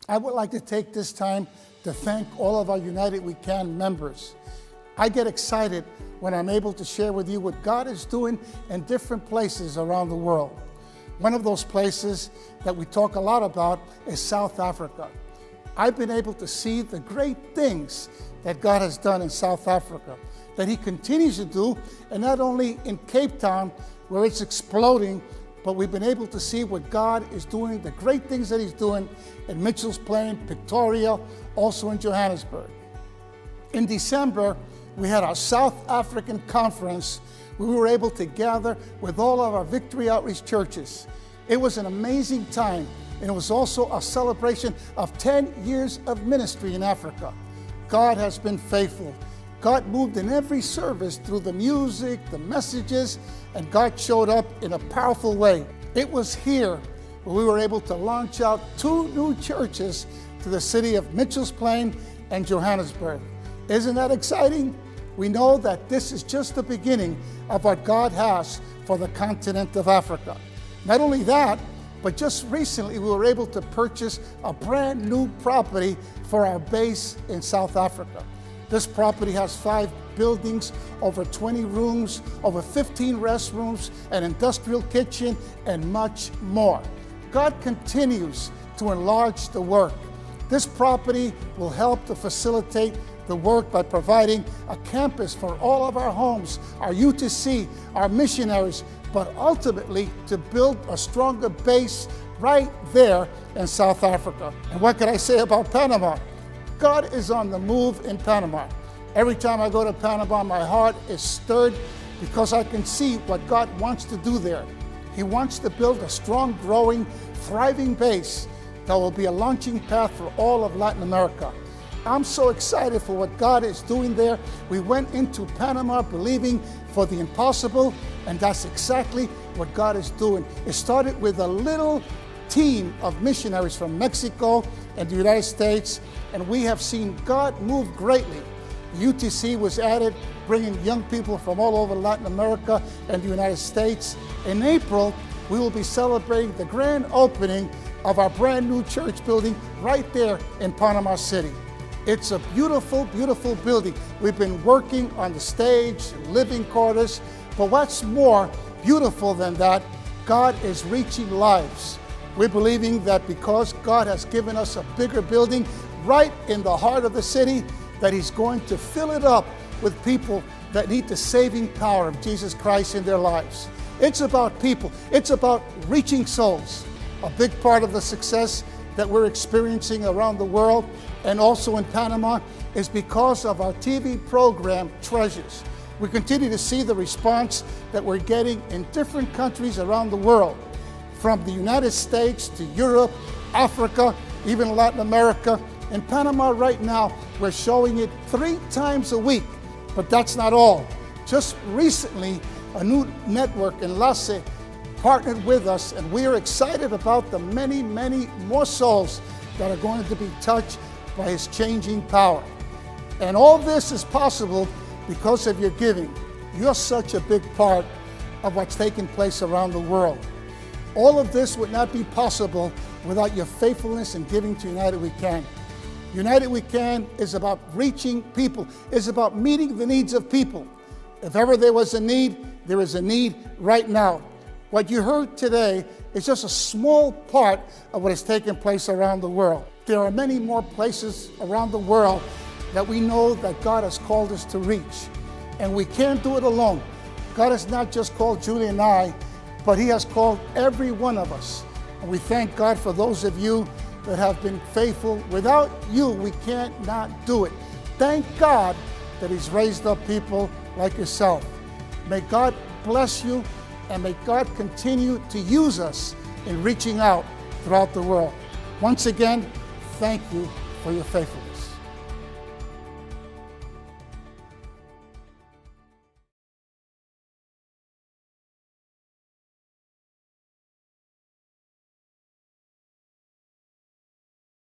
I would like to take this time to thank all of our United We Can members. I get excited when I'm able to share with you what God is doing in different places around the world. One of those places that we talk a lot about is South Africa. I've been able to see the great things that God has done in South Africa, that He continues to do, and not only in Cape Town, where it's exploding, but we've been able to see what God is doing, the great things that He's doing in Mitchell's Plain, Pretoria, also in Johannesburg. In December, we had our South African conference where we were able to gather with all of our Victory Outreach churches. It was an amazing time, and it was also a celebration of 10 years of ministry in Africa. God has been faithful. God moved in every service through the music, the messages, and God showed up in a powerful way. It was here where we were able to launch out 2 new churches to the city of Mitchell's Plain and Johannesburg. Isn't that exciting? We know that this is just the beginning of what God has for the continent of Africa. Not only that, but just recently we were able to purchase a brand new property for our base in South Africa. This property has 5 buildings, over 20 rooms, over 15 restrooms, an industrial kitchen, and much more. God continues to enlarge the work. This property will help to facilitate the work by providing a campus for all of our homes, our UTC, our missionaries, but ultimately to build a stronger base right there in South Africa. And what can I say about Panama? God is on the move in Panama. Every time I go to Panama, my heart is stirred because I can see what God wants to do there. He wants to build a strong, growing, thriving base that will be a launching path for all of Latin America. I'm so excited for what God is doing there. We went into Panama believing for the impossible, and that's exactly what God is doing. It started with a little team of missionaries from Mexico and the United States, and we have seen God move greatly. UTC was added, bringing young people from all over Latin America and the United States. In April, we will be celebrating the grand opening of our brand new church building right there in Panama City. It's a beautiful, beautiful building. We've been working on the stage, living quarters, but what's more beautiful than that, God is reaching lives. We're believing that because God has given us a bigger building right in the heart of the city, that He's going to fill it up with people that need the saving power of Jesus Christ in their lives. It's about people. It's about reaching souls. A big part of the success that we're experiencing around the world and also in Panama is because of our TV program, Treasures. We continue to see the response that we're getting in different countries around the world, from the United States to Europe, Africa, even Latin America. In Panama right now, we're showing it 3 times a week, but that's not all. Just recently, a new network, Enlace, partnered with us, and we are excited about the many, many more souls that are going to be touched by His changing power. And all this is possible because of your giving. You're such a big part of what's taking place around the world. All of this would not be possible without your faithfulness in giving to United We Can. United We Can is about reaching people. It's about meeting the needs of people. If ever there was a need, there is a need right now. What you heard today is just a small part of what is taking place around the world. There are many more places around the world that we know that God has called us to reach. And we can't do it alone. God has not just called Julie and I, but He has called every one of us. And we thank God for those of you that have been faithful. Without you, we can't not do it. Thank God that He's raised up people like yourself. May God bless you, and may God continue to use us in reaching out throughout the world. Once again, thank you for your faithfulness.